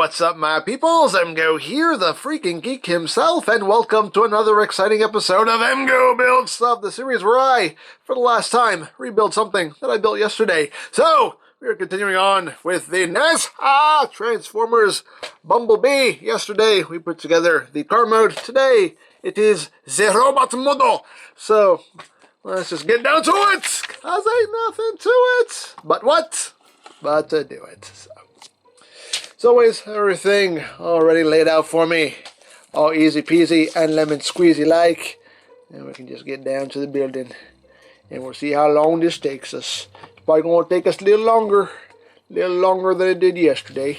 what's up, my peoples? EmGo here, the freaking geek himself, and welcome to another exciting episode of EmGo Build Stuff, the series where I, for the last time, rebuild something that I built yesterday. So, we are continuing on with the Nezha Transformers Bumblebee. Yesterday, we put together the car mode. Today, it is the robot model. So, let's just get down to it, cause ain't nothing to it. But what? But to do it. So. As always, everything already laid out for me. All easy peasy and lemon squeezy like. And we can just get down to the building. And we'll see how long this takes us. It's probably going to take us a little longer than it did yesterday.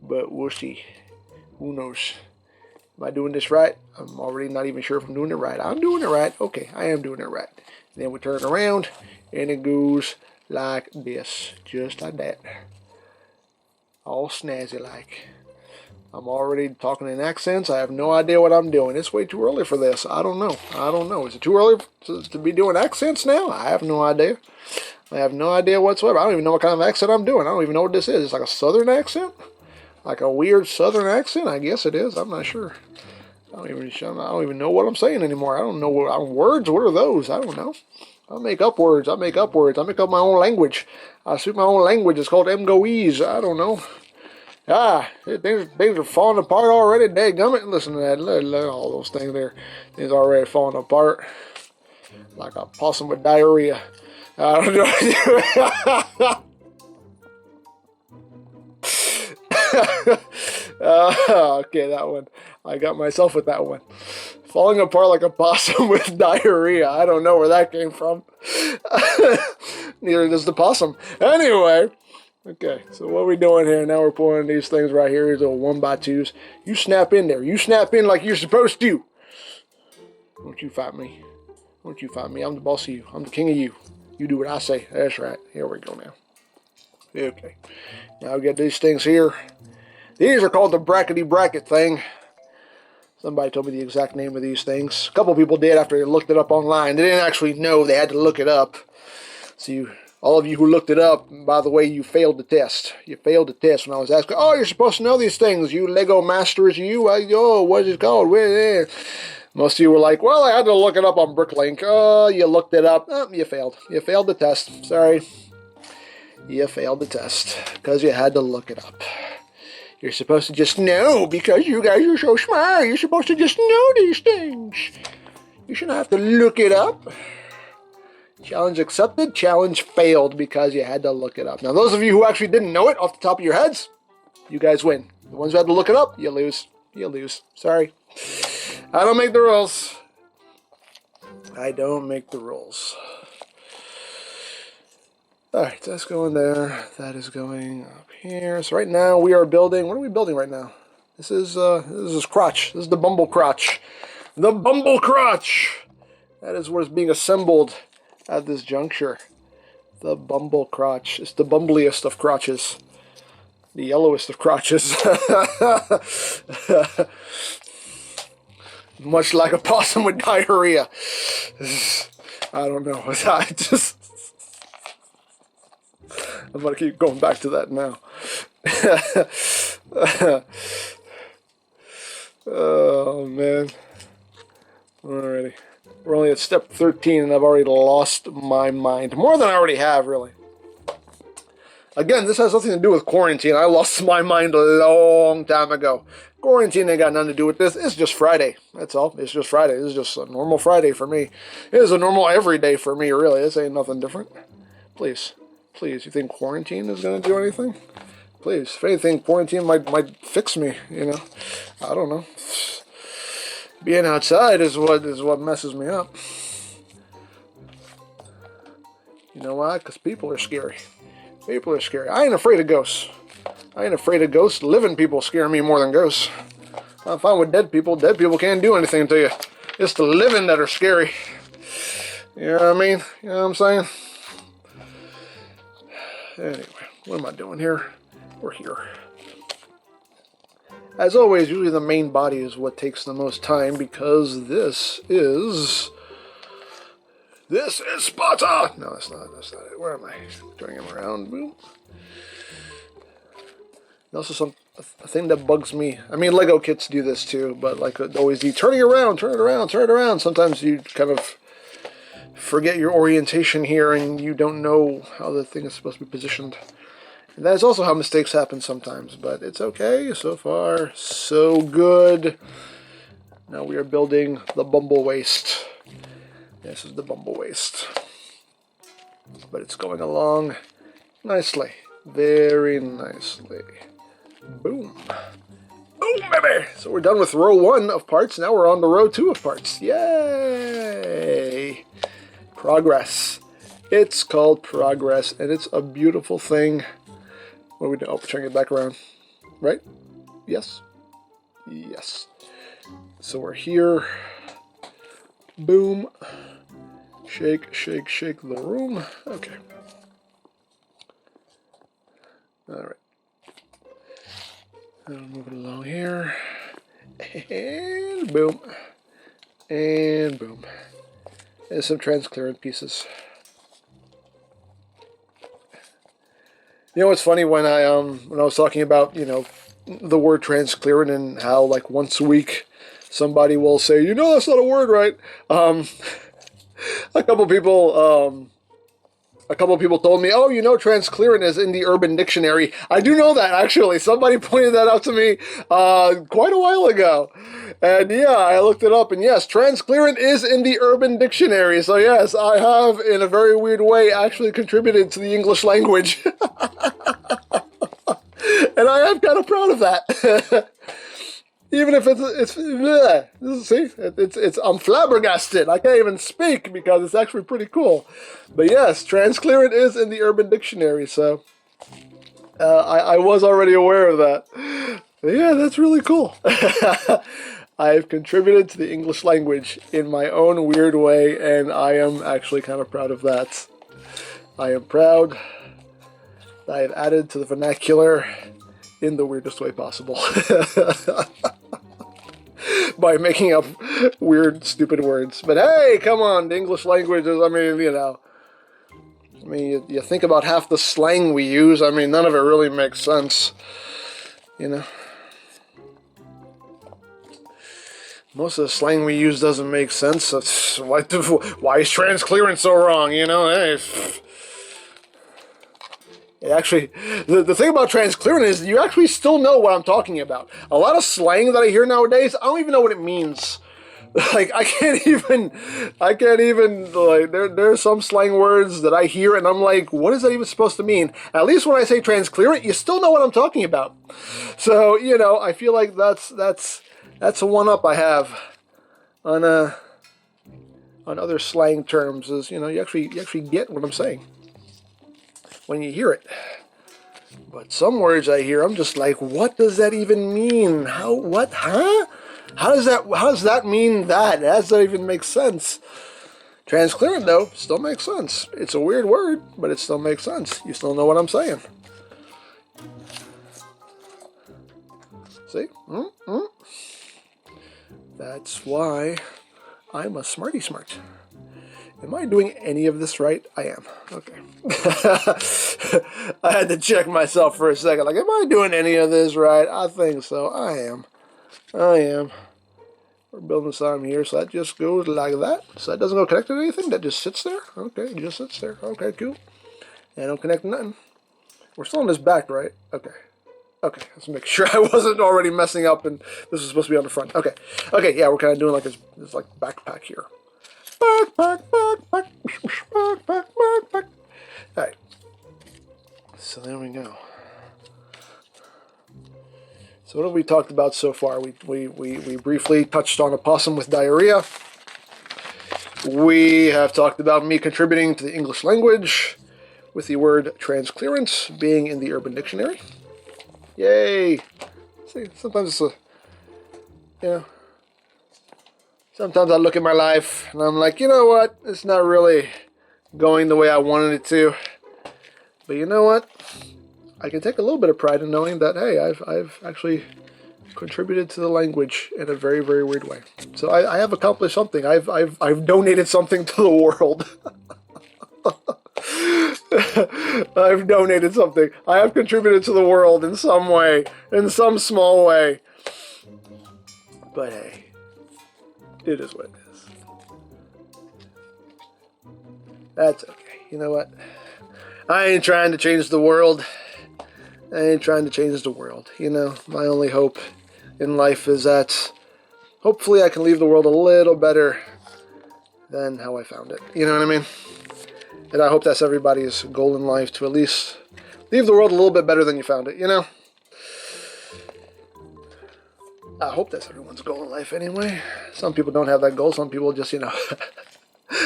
But we'll see. Who knows? Am I doing this right? I'm already not even sure if I'm doing it right. I'm doing it right. Okay, I am doing it right. And then we turn around and it goes like this. Just like that. All snazzy like. I'm already talking in accents. I have no idea what I'm doing. It's way too early for this. I don't know. Is it too early to be doing accents now? I have no idea. I have no idea whatsoever. I don't even know what kind of accent I'm doing. I don't even know what this is. It's like a southern accent? Like a weird southern accent? I guess it is. I'm not sure. I don't even know what I'm saying anymore. I don't know words. What are those? I don't know. I make up words. I make up my own language. I speak my own language. It's called EmGoese. I don't know. Things are falling apart already. Dadgummit. Listen to that. Look at all those things there. Things already falling apart. Like a possum with diarrhea. I don't know. Okay, that one. I got myself with that one. Falling apart like a possum with diarrhea. I don't know where that came from. Neither does the possum. Anyway. Okay, so what are we doing here? Now we're pulling these things right here. These little 1x2s. You snap in there. You snap in like you're supposed to. Don't you fight me. Don't you fight me. I'm the boss of you. I'm the king of you. You do what I say. That's right. Here we go now. Okay. Now we got these things here. These are called the brackety bracket thing. Somebody told me the exact name of these things. A couple people did after they looked it up online. They didn't actually know. They had to look it up. So all of you who looked it up, by the way, you failed the test. You failed the test when I was asking, oh, you're supposed to know these things. You Lego masters, you. Oh, what is it called? Most of you were like, well, I had to look it up on Bricklink. Oh, you looked it up. Oh, you failed. You failed the test. Sorry. You failed the test because you had to look it up. You're supposed to just know because you guys are so smart. You're supposed to just know these things. You shouldn't have to look it up. Challenge accepted, challenge failed because you had to look it up. Now, those of you who actually didn't know it off the top of your heads, you guys win. The ones who had to look it up, you lose. You lose. Sorry. I don't make the rules. I don't make the rules. Alright, that's going there. That is going up here. So right now we are building, what are we building right now? This is crotch. This is the Bumble crotch. The Bumble crotch! That is what is being assembled at this juncture. The Bumble crotch. It's the bumbliest of crotches. The yellowest of crotches. Much like a possum with diarrhea. I don't know. I'm going to keep going back to that now. Oh, man. Alrighty. We're only at step 13 and I've already lost my mind. More than I already have, really. Again, this has nothing to do with quarantine. I lost my mind a long time ago. Quarantine ain't got nothing to do with this. It's just Friday. That's all. It's just Friday. This is just a normal Friday for me. It is a normal everyday for me, really. This ain't nothing different. Please. Please. You think quarantine is going to do anything? Please. If anything, quarantine might fix me, you know. I don't know. Being outside is what messes me up. You know why? Because people are scary. People are scary. I ain't afraid of ghosts. I ain't afraid of ghosts. Living people scare me more than ghosts. I'm fine with dead people. Dead people can't do anything to you. It's the living that are scary. You know what I mean? You know what I'm saying? Anyway, what am I doing here? We're here. As always, usually the main body is what takes the most time because this is Sparta! No, that's not it. Where am I? Turning him around. Boom. Also, a thing that bugs me. I mean, Lego kits do this too, but like always, the turning around, turn it around, turn it around. Sometimes you kind of forget your orientation here, and you don't know how the thing is supposed to be positioned. And that is also how mistakes happen sometimes, but it's okay. So far, so good. Now we are building the Bumble Waist. This is the Bumble Waist. But it's going along nicely. Very nicely. Boom. Boom, baby! So we're done with row 1 of parts. Now we're on to row 2 of parts. Yay! Progress. It's called progress, and it's a beautiful thing. What are we doing? Oh, we're trying to get back around. Right? Yes? Yes. So we're here. Boom. Shake, shake, shake the room. Okay. Alright. Move it along here. And boom. And boom. There's some transparent pieces. You know what's funny, when I was talking about, you know, the word transparent and how like once a week somebody will say, you know, that's not a word, right? A couple people told me, oh, you know, transclearant is in the Urban Dictionary. I do know that, actually. Somebody pointed that out to me quite a while ago. And yeah, I looked it up, and yes, transclearant is in the Urban Dictionary. So yes, I have, in a very weird way, actually contributed to the English language. And I am kind of proud of that. Even if it's bleh. See, I'm flabbergasted. I can't even speak because it's actually pretty cool. But yes, transclearant is in the Urban Dictionary, so I was already aware of that. But yeah, that's really cool. I've contributed to the English language in my own weird way, and I am actually kind of proud of that. I am proud that I have added to the vernacular in the weirdest way possible. By making up weird, stupid words. But hey, come on, the English language is, I mean, you know, you think about half the slang we use, I mean, none of it really makes sense, you know. Most of the slang we use doesn't make sense. That's, why is transclearance so wrong, you know? Hey, actually, the thing about transclearant is you actually still know what I'm talking about. A lot of slang that I hear nowadays, I don't even know what it means. Like, I can't even, like, there's some slang words that I hear and I'm like, what is that even supposed to mean? At least when I say transclearant, you still know what I'm talking about. So, you know, I feel like that's a one-up I have on other slang terms, is, you know, you actually get what I'm saying when you hear it. But some words I hear, I'm just like, what does that even mean? How does that mean that? How does that even make sense? Transclearant, though, still makes sense. It's a weird word, but it still makes sense. You still know what I'm saying. See? That's why I'm a smarty smart. Am I doing any of this right? I am. Okay. I had to check myself for a second. Like, am I doing any of this right? I think so. I am. We're building some here, so that just goes like that. So that doesn't go connected to anything? That just sits there? Okay, it just sits there. Okay, cool. And I don't connect to nothing. We're still on this back, right? Okay. Okay, let's make sure I wasn't already messing up and this is supposed to be on the front. Okay. Okay, yeah, we're kind of doing like this like backpack here. Backpack. Alright. So there we go. So what have we talked about so far? We briefly touched on a possum with diarrhea. We have talked about me contributing to the English language with the word transclearance being in the Urban Dictionary. Yay! See, sometimes it's sometimes I look at my life and I'm like, you know what? It's not really going the way I wanted it to. But you know what? I can take a little bit of pride in knowing that, hey, I've actually contributed to the language in a very, very weird way. So I have accomplished something. I've donated something to the world. I've donated something. I have contributed to the world in some way, in some small way. But hey, it is what it is. That's okay. You know what? I ain't trying to change the world. I ain't trying to change the world. You know, my only hope in life is that hopefully I can leave the world a little better than how I found it. You know what I mean? And I hope that's everybody's goal in life, to at least leave the world a little bit better than you found it, you know? I hope that's everyone's goal in life anyway. Some people don't have that goal. Some people just, you know,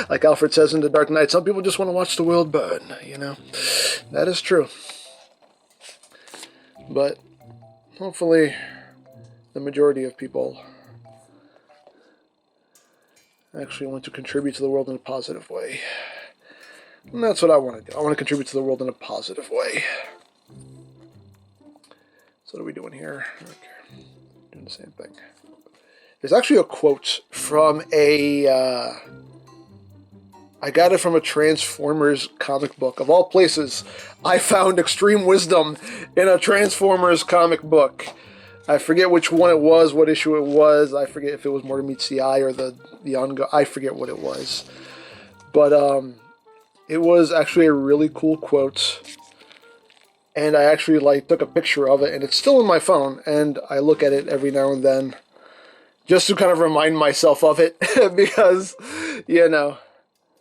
like Alfred says in The Dark Knight, some people just want to watch the world burn, you know? That is true. But hopefully the majority of people actually want to contribute to the world in a positive way. And that's what I want to do. I want to contribute to the world in a positive way. So what are we doing here? Okay. Doing the same thing. There's actually a quote from a... I got it from a Transformers comic book. Of all places, I found extreme wisdom in a Transformers comic book. I forget which one it was, what issue it was. I forget if it was Mortal Meets the Eye or the EmGo. I forget what it was. But it was actually a really cool quote. And I actually took a picture of it, and it's still in my phone, and I look at it every now and then just to kind of remind myself of it because, you know,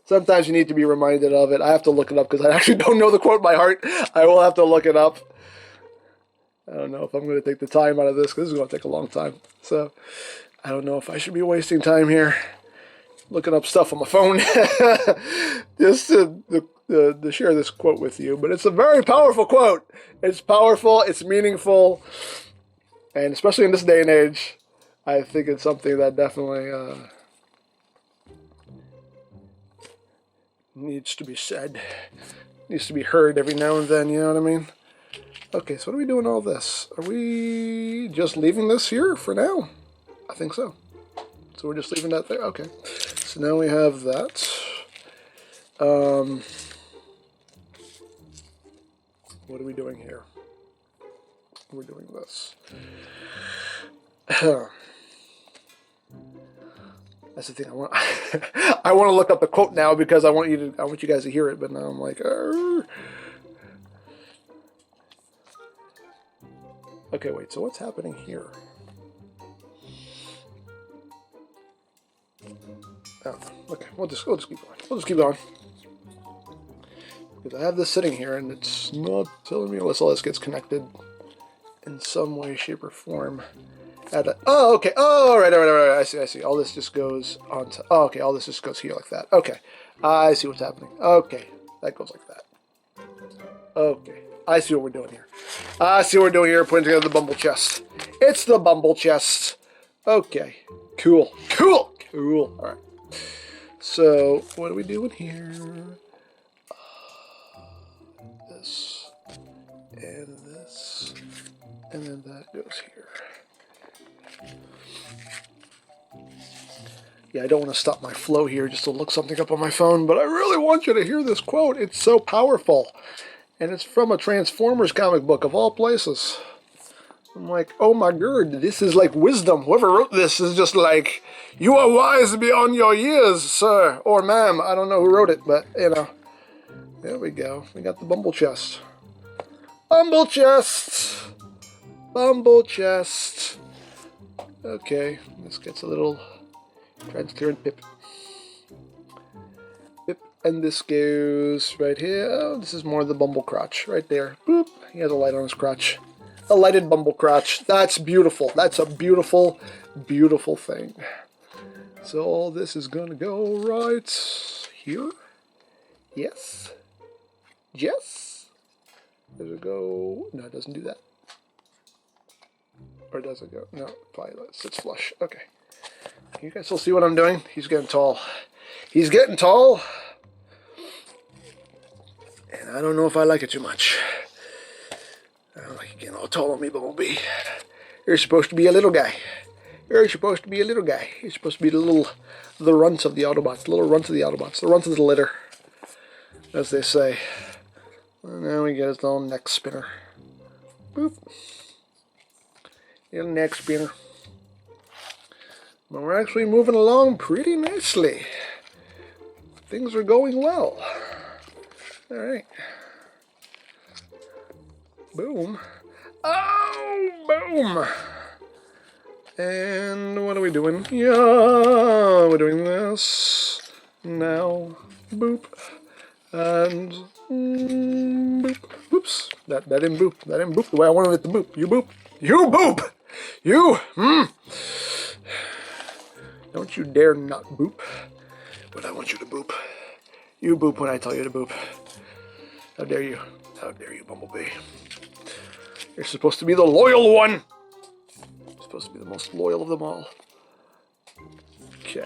sometimes you need to be reminded of it. I have to look it up because I actually don't know the quote by heart. I will have to look it up. I don't know if I'm going to take the time out of this because this is going to take a long time. So I don't know if I should be wasting time here looking up stuff on my phone just to share this quote with you. But it's a very powerful quote. It's powerful. It's meaningful. And especially in this day and age, I think it's something that definitely needs to be said. Needs to be heard every now and then, you know what I mean? Okay, so what are we doing all this? Are we just leaving this here for now? I think so. So we're just leaving that there? Okay. So now we have that. What are we doing here? We're doing this. That's the thing. I want. I want to look up the quote now because I want you guys to hear it. But now I'm like, okay, wait. So what's happening here? Oh, okay, we'll just keep going. We'll just keep going because I have this sitting here and it's not telling me unless all this gets connected in some way, shape, or form. Oh, okay. Oh, all right. I see. All this just goes on to... Oh, okay. All this just goes here like that. Okay. I see what's happening. Okay. That goes like that. Okay. I see what we're doing here. Putting together the Bumble chest. It's the Bumble chest. Okay. Cool. All right. So, what are we doing here? This. And this. And then that goes here. Yeah, I don't want to stop my flow here just to look something up on my phone, but I really want you to hear this quote. It's so powerful. And it's from a Transformers comic book, of all places. I'm like, oh my god, this is like wisdom. Whoever wrote this is just like, you are wise beyond your years, sir. Or ma'am. I don't know who wrote it, but, you know. There we go. We got the Bumble chest. Bumble chest. Bumble chest. Okay, this gets a little transparent pip. And this goes right here. Oh, this is more of the Bumble crotch right there. Boop. He has a light on his crotch. A lighted Bumble crotch. That's beautiful. That's a beautiful, beautiful thing. So all this is going to go right here. Yes. Yes. Does it go? No, it doesn't do that. Or does it go? No, probably sits flush. Okay. You guys still see what I'm doing? He's getting tall. He's getting tall. And I don't know if I like it too much. I don't like you getting all tall on me, Bumblebee. You're supposed to be a little guy. You're supposed to be a little guy. You're supposed to be the runts of the Autobots. The little runts of the Autobots. The runts of the litter. As they say. And now we get his little neck spinner. Boop. Little neck spinner. But we're actually moving along pretty nicely. Things are going well. Alright. Boom. Oh, boom! And what are we doing? Yeah, we're doing this. Now, boop. And boop. Oops. That didn't boop. That didn't boop the way I wanted it to boop. You boop. You boop! You! Don't you dare not boop. But I want you to boop. You boop when I tell you to boop. How dare you? How dare you, Bumblebee? You're supposed to be the loyal one! You're supposed to be the most loyal of them all. Okay.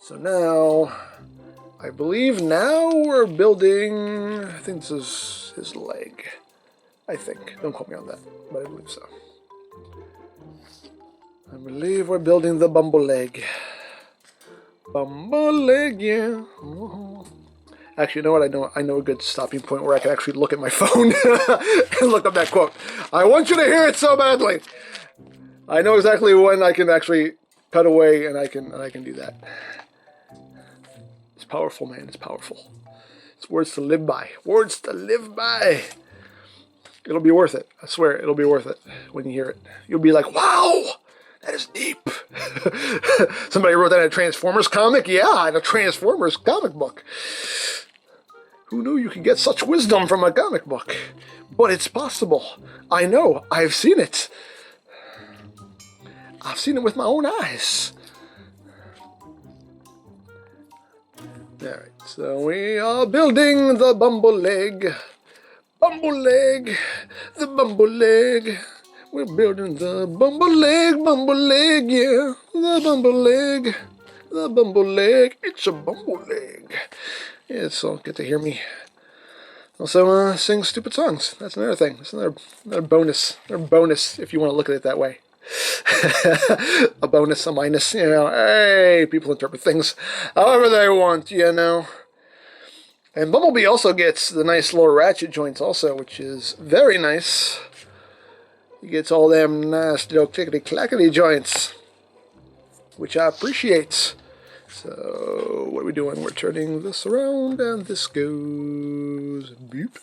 So now, I believe now we're building, I think this is his leg. I think. Don't quote me on that, but I believe so. I believe we're building the Bumble leg. Bumble leg, yeah. Actually, you know what? I know a good stopping point where I can actually look at my phone and look up that quote. I want you to hear it so badly. I know exactly when I can actually cut away, and I can do that. It's powerful, man. It's powerful. It's words to live by. Words to live by. It'll be worth it. I swear, it'll be worth it when you hear it. You'll be like, wow, that is deep. Somebody wrote that in a Transformers comic? Yeah, in a Transformers comic book. Who knew you could get such wisdom from a comic book? But it's possible. I know. I've seen it. I've seen it with my own eyes. Alright, so we are building the Bumble leg. Bumble leg. The Bumble leg. We're building the Bumble leg, yeah. The Bumble leg. The Bumble leg. It's a Bumble leg. Yeah, so get to hear me also sing stupid songs. That's another thing. That's another bonus. Another bonus, if you want to look at it that way. A bonus, a minus, you know. Hey, people interpret things however they want, you know. And Bumblebee also gets the nice little ratchet joints also, which is very nice. He gets all them nice little clickety-clackety joints, which I appreciate. So, what are we doing? We're turning this around, and this goes bloop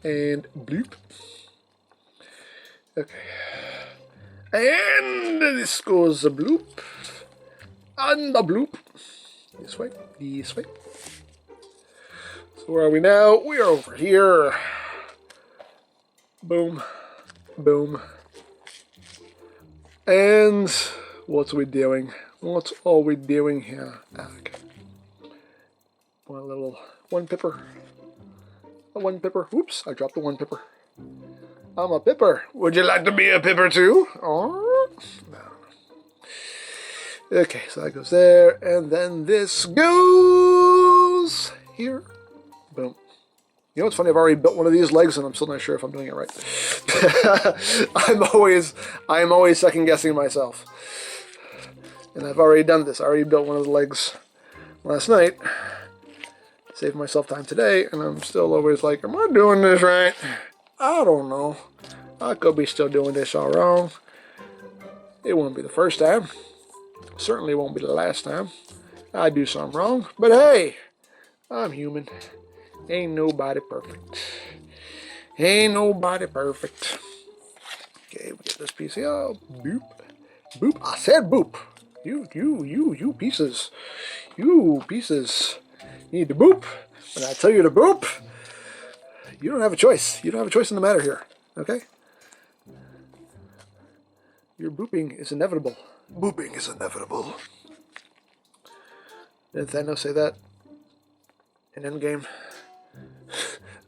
and bloop. Okay. And this goes a bloop and a bloop. This way, this way. So, where are we now? We are over here. Boom, boom. And what are we doing? What are we doing here? Okay. One pipper. A one pipper. Oops, I dropped the one pipper. I'm a pipper. Would you like to be a pipper too? Oh, no. Okay, so that goes there, and then this goes here. Boom. You know what's funny? I've already built one of these legs, and I'm still not sure if I'm doing it right. I'm always second guessing myself. And I've already done this. I already built one of the legs last night. Saved myself time today, and I'm still always like, am I doing this right? I don't know. I could be still doing this all wrong. It won't be the first time. Certainly won't be the last time I do something wrong. But hey, I'm human. Ain't nobody perfect. Ain't nobody perfect. Okay, we get this piece here. Boop. Boop. I said boop. You pieces. You pieces. You need to boop. When I tell you to boop, you don't have a choice. You don't have a choice in the matter here. Okay? Your booping is inevitable. Booping is inevitable. Didn't Thanos say that in EmGame?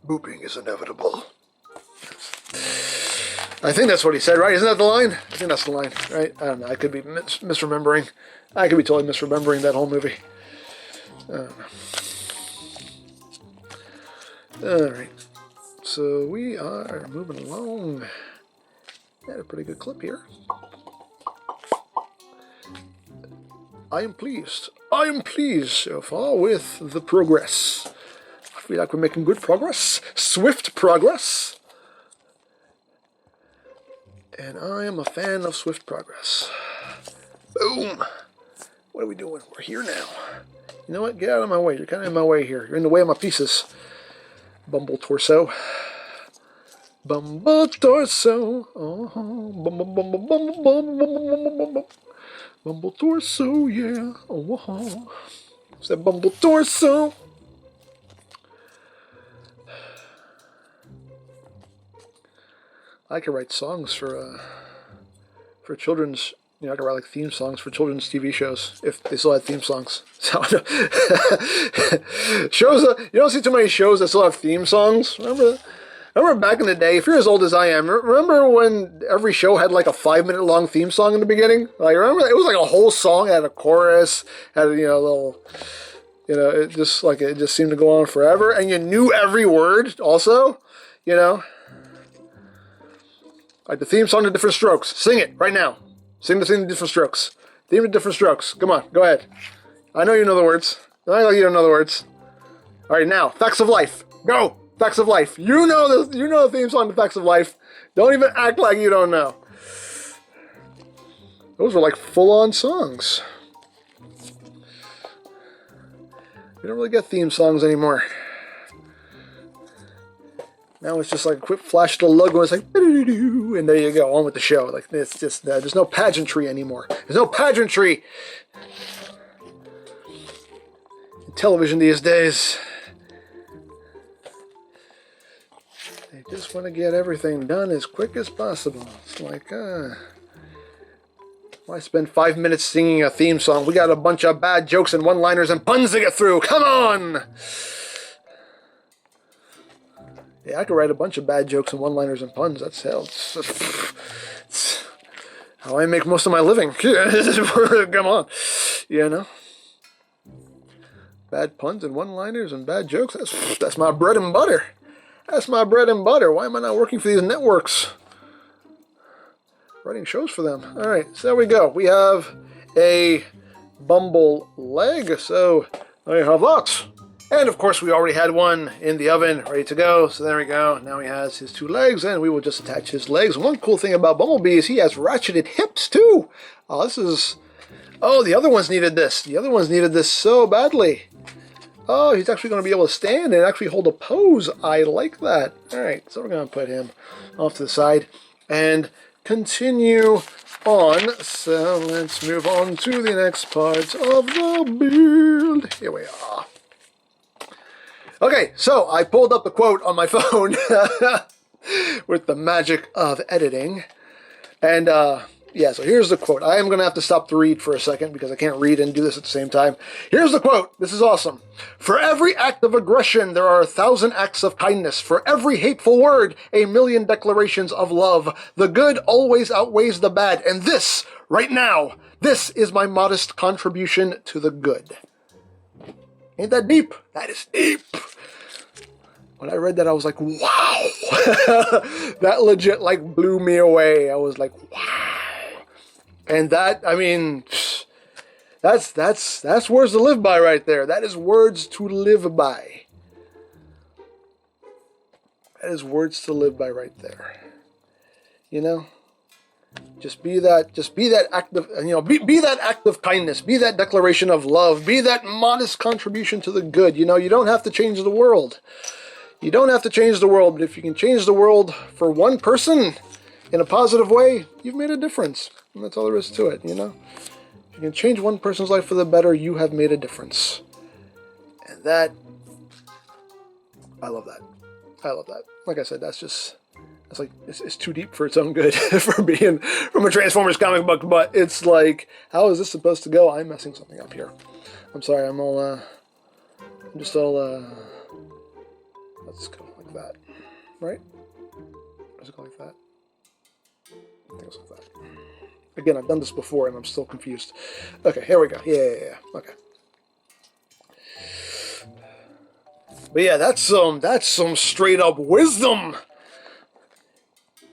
Booping is inevitable. I think that's what he said, right? Isn't that the line? I think that's the line, right? I don't know. I could be misremembering. I could be totally misremembering that whole movie. Alright. So we are moving along at a pretty good clip here. I am pleased so far with the progress. feel like we're making good progress. Swift progress. And I am a fan of swift progress. Boom. What are we doing? We're here now. You know what? Get out of my way. You're kind of in my way here. You're in the way of my pieces. Bumble torso. Bumble torso. Bumble, bumble, bumble, bumble, bumble, bumble. Bumble torso, yeah. It's that bumble torso. I could write songs for children's. You know, I could write like theme songs for children's TV shows if they still had theme songs. So, shows. You don't see too many shows that still have theme songs. Remember back in the day, if you're as old as I am, remember when every show had like a 5-minute long theme song in the beginning? Like, remember, it was like a whole song, it had a chorus, had a, a little, it just seemed to go on forever, and you knew every word also, Like the theme song to Different Strokes. Sing it right now. Sing the theme to Different Strokes. Theme to Different Strokes. Come on, go ahead. I know you know the words. I know you don't know the words. All right, now, Facts of Life. Go! Facts of Life. You know the theme song to Facts of Life. Don't even act like you don't know. Those were like full-on songs. We don't really get theme songs anymore. Now it's just like a quick flash of the logo. It's like, and there you go, on with the show. Like it's just there's no pageantry anymore. There's no pageantry in television these days. They just want to get everything done as quick as possible. It's like, why spend 5 minutes singing a theme song? We got a bunch of bad jokes and one-liners and puns to get through. Come on! Yeah, I could write a bunch of bad jokes and one-liners and puns. That's hell. It's how I make most of my living. Come on. Bad puns and one-liners and bad jokes. That's my bread and butter. That's my bread and butter. Why am I not working for these networks? Writing shows for them. All right, so there we go. We have a Bumble leg. So there you have that. And of course, we already had one in the oven, ready to go. So there we go. Now he has his 2 legs, and we will just attach his legs. One cool thing about Bumblebee is he has ratcheted hips too. Oh, the other ones needed this. The other ones needed this so badly. Oh, he's actually going to be able to stand and actually hold a pose. I like that. All right, so we're going to put him off to the side and continue on. So let's move on to the next part of the build. Here we are. Okay, so I pulled up the quote on my phone with the magic of editing. And yeah, so here's the quote. I am going to have to stop to read for a second because I can't read and do this at the same time. Here's the quote. This is awesome. For every act of aggression, there are 1,000 acts of kindness. For every hateful word, 1,000,000 declarations of love. The good always outweighs the bad. And this, right now, this is my modest contribution to the good. Ain't that deep? That is deep. When I read that, I was like, wow. That legit like blew me away. I was like, wow. And that, I mean, that's words to live by right there. That is words to live by. That is words to live by right there. Just be that act of, be that act of kindness, be that declaration of love, be that modest contribution to the good. You don't have to change the world. You don't have to change the world, but if you can change the world for one person in a positive way, you've made a difference. And that's all there is to it, If you can change one person's life for the better, you have made a difference. And that, I love that. I love that. Like I said, it's too deep for its own good for being from a Transformers comic book, but it's like, how is this supposed to go? I'm messing something up here. I'm sorry, let's go like that, right? Does it go like that? I think it's like that. Again, I've done this before and I'm still confused. Okay, here we go. Yeah. Okay. But yeah, that's some straight up wisdom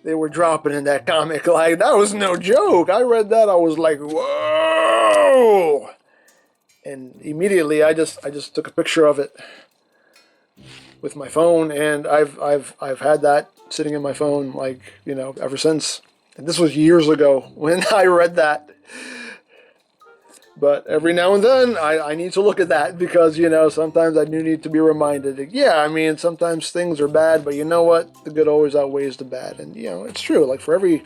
they were dropping in that comic. Like, that was no joke. I read that, I was like, whoa! And immediately I just took a picture of it. with my phone, and I've had that sitting in my phone, like, you know, ever since. And this was years ago when I read that. But every now and then, I need to look at that because, you know, sometimes I do need to be reminded. Yeah, I mean, sometimes things are bad, but you know what? The good always outweighs the bad. And, you know, it's true. Like, for every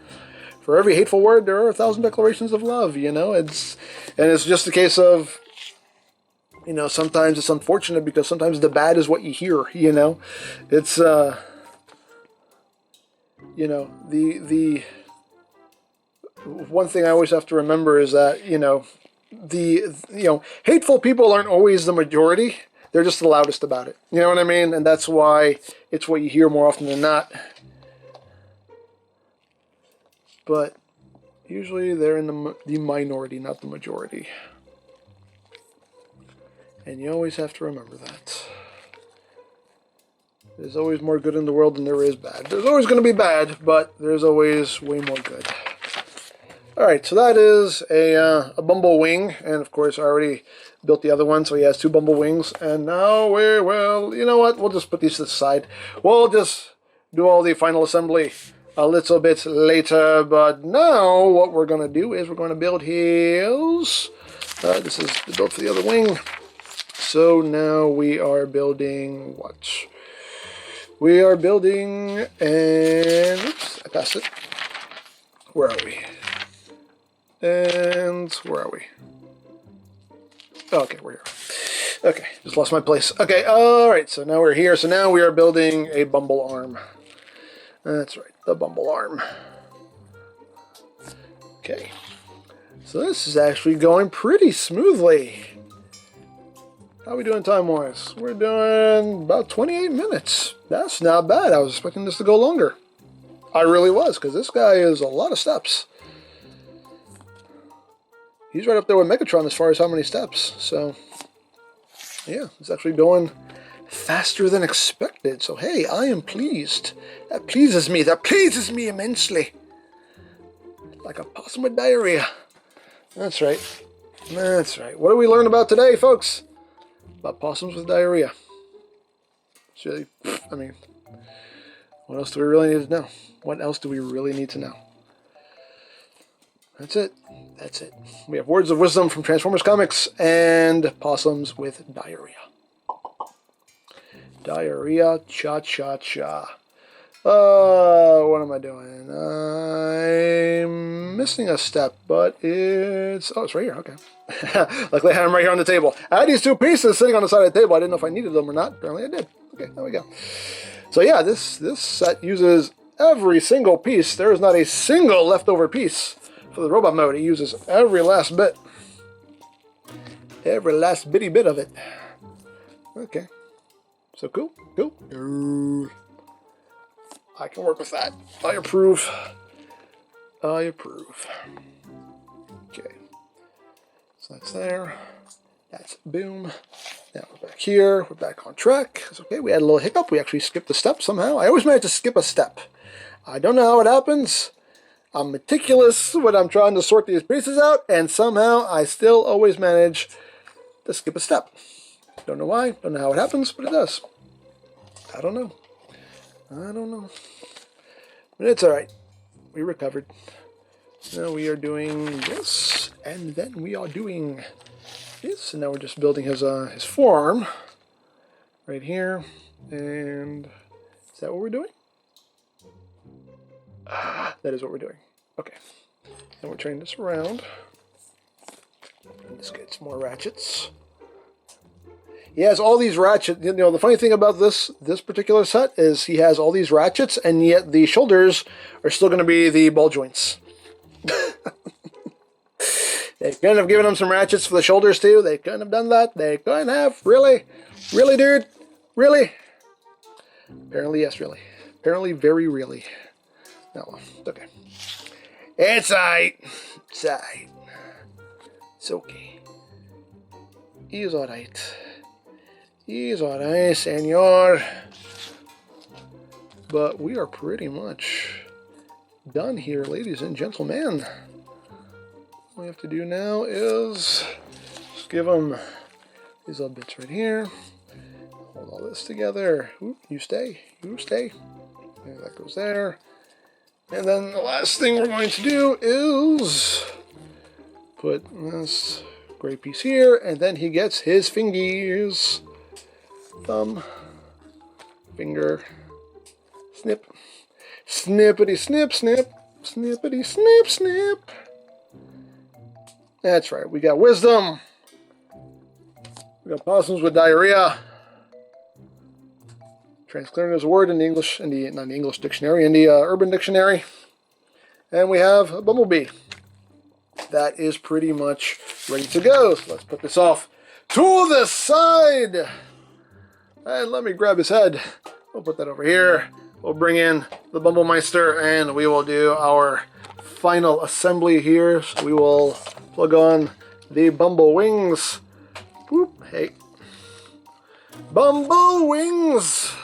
hateful word, there are 1,000 declarations of love, you know? It's just a case of, you know, sometimes it's unfortunate because sometimes the bad is what you hear, you know? It's, you know, the one thing I always have to remember is that, you know, hateful people aren't always the majority. They're just the loudest about it. You know what I mean? And that's why it's what you hear more often than not. But usually they're in the minority, not the majority. And you always have to remember that. There's always more good in the world than there is bad. There's always going to be bad, but there's always way more good. Alright, so that is a bumble wing, and of course I already built the other one, so he has 2 bumble wings, and now we will, you know what, we'll just put these to the side. We'll just do all the final assembly a little bit later, but now what we're going to do is we're going to build his, this is the build for the other wing, so now we are building what? We are building, and, oops, I passed it. Where are we? And where are we? Okay, we're here. Okay, just lost my place. Okay, alright, so now we're here. So now we are building a bumble arm. That's right, the bumble arm. Okay, so this is actually going pretty smoothly. How are we doing time-wise? We're doing about 28 minutes. That's not bad. I was expecting this to go longer. I really was, because this guy is a lot of steps. He's right up there with Megatron as far as how many steps. So, yeah, it's actually going faster than expected. So, hey, I am pleased. That pleases me. That pleases me immensely. Like a possum with diarrhea. That's right. That's right. What did we learn about today, folks? About possums with diarrhea. It's really, I mean, what else do we really need to know? What else do we really need to know? That's it. That's it. We have words of wisdom from Transformers comics and possums with diarrhea. Diarrhea, cha-cha-cha. What am I doing? I'm missing a step, but it's... Oh, it's right here. Okay. Luckily, I have them right here on the table. I had these 2 pieces sitting on the side of the table. I didn't know if I needed them or not. Apparently, I did. Okay, there we go. So, yeah, this set uses every single piece. There is not a single leftover piece. For the robot mode, it uses every last bit. Every last bitty bit of it. Okay. So cool. Cool. I can work with that. I approve. I approve. Okay. So that's there. That's boom. Now we're back here. We're back on track. It's okay. We had a little hiccup. We actually skipped a step somehow. I always manage to skip a step. I don't know how it happens. I'm meticulous when I'm trying to sort these pieces out, and somehow I still always manage to skip a step. Don't know why, don't know how it happens, but it does. I don't know. I don't know. But it's alright. We recovered. Now we are doing this, and then we are doing this, and now we're just building his forearm right here. And is that what we're doing? That is what we're doing. Okay. And we're turning this around. And this gets more ratchets. He has all these ratchets. You know, the funny thing about this particular set is he has all these ratchets, and yet the shoulders are still going to be the ball joints. They couldn't have given him some ratchets for the shoulders too. They couldn't have done that. They couldn't have. Really? Really, dude? Really? Apparently, yes, really. Apparently, very really. No, it's okay. It's alright. It's alright. It's okay. He's alright. He's alright, senor. But we are pretty much done here, ladies and gentlemen. All we have to do now is just give him these little bits right here. hold all this together. Oop, you stay. You stay. And that goes there. And then the last thing we're going to do is put this gray piece here, and then he gets his fingers. Thumb, finger, snip, snippity snip, snip, snippity snip, snip. That's right, we got wisdom. We got possums with diarrhea. Transclearing is a word in the English, not the English dictionary, in the Urban Dictionary. And we have a bumblebee. That is pretty much ready to go. So let's put this off to the side. And let me grab his head. We'll put that over here. We'll bring in the Bumblемeister and we will do our final assembly here. So we will plug on the Bumble Wings. Whoop, hey. Bumble Wings!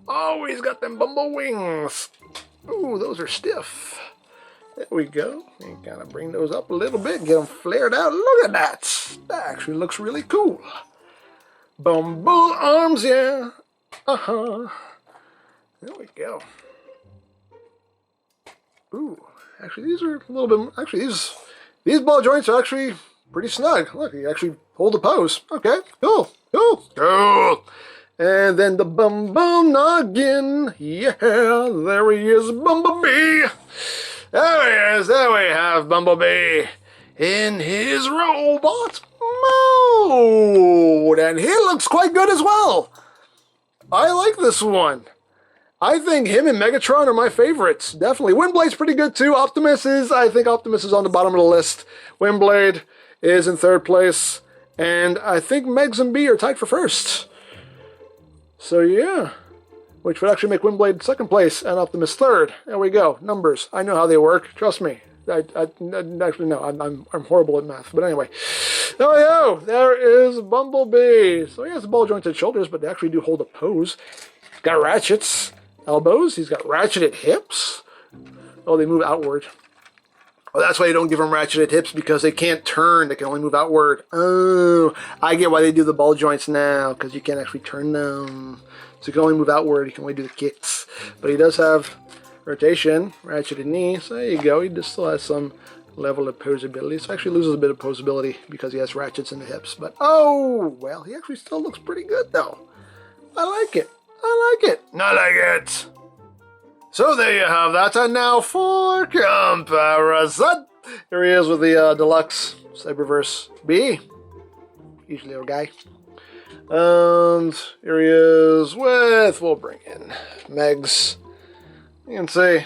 Always got them Bumble Wings. Ooh, those are stiff. There we go. And kind of bring those up a little bit, get them flared out. Look at that. That actually looks really cool. Bumble arms, yeah. Uh-huh. There we go. Ooh, actually these are a little bit, actually these ball joints are actually pretty snug. Look, you actually hold the pose. Okay, cool, cool, cool. And then the Bumble Noggin. Yeah, there he is, Bumblebee. There he is. There we have Bumblebee in his robot mode. And he looks quite good as well. I like this one. I think him and Megatron are my favorites. Definitely. Windblade's pretty good too. I think Optimus is on the bottom of the list. Windblade is in third place. And I think Megs and Bee are tied for first. So yeah, which would actually make Windblade second place and Optimus third. There we go. Numbers. I know how they work. Trust me. Actually no. I'm horrible at math. But anyway, there we go. There is Bumblebee. So he has the ball jointed shoulders, but they actually do hold a pose. Got ratchets elbows. He's got ratcheted hips. Oh, they move outward. Oh, that's why you don't give them ratcheted hips, because they can't turn. They can only move outward. Oh, I get why they do the ball joints now, because you can't actually turn them. So you can only move outward. You can only do the kicks. But he does have rotation, ratcheted knee. So there you go. He just still has some level of posability. So actually loses a bit of posability because he has ratchets in the hips. But oh, well, he actually still looks pretty good, though. I like it. I like it. I like it. So there you have that, and now for comparison. Here he is with the Deluxe Cyberverse B. Usually our guy. And here he is with, we'll bring in Megs. You can see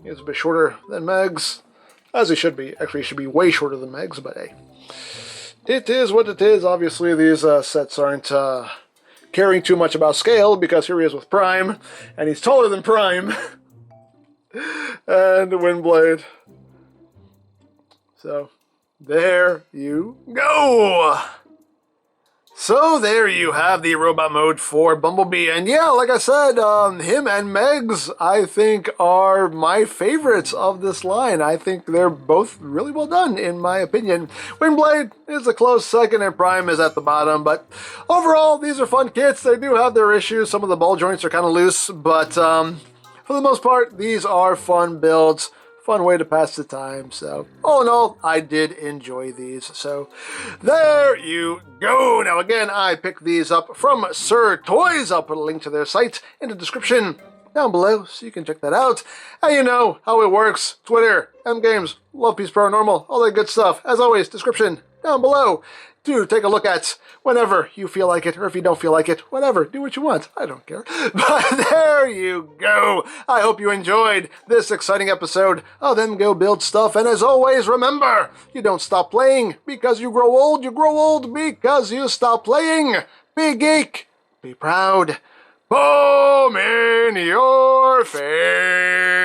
he's a bit shorter than Megs, as he should be. Actually, he should be way shorter than Megs, but hey. It is what it is. Obviously, these sets aren't caring too much about scale, because here he is with Prime, and he's taller than Prime. And Windblade. So, there you go! So there you have the robot mode for Bumblebee, and yeah, like I said, him and Megs, I think, are my favorites of this line. I think they're both really well done, in my opinion. Windblade is a close second, and Prime is at the bottom, but overall, these are fun kits. They do have their issues. Some of the ball joints are kind of loose, but for the most part, these are fun builds. Fun way to pass the time. So, all in all, I did enjoy these. So, there you go. Now, again, I picked these up from Sir Toys. I'll put a link to their site in the description down below, so you can check that out. And you know how it works. Twitter, EmGames, Love Peace Paranormal, all that good stuff. As always, description down below. Do take a look at whenever you feel like it, or if you don't feel like it, whatever, do what you want. I don't care. But there you go. I hope you enjoyed this exciting episode of EmGo Build Stuff. And as always, remember, you don't stop playing because you grow old. You grow old because you stop playing. Be geek. Be proud. Boom in your face.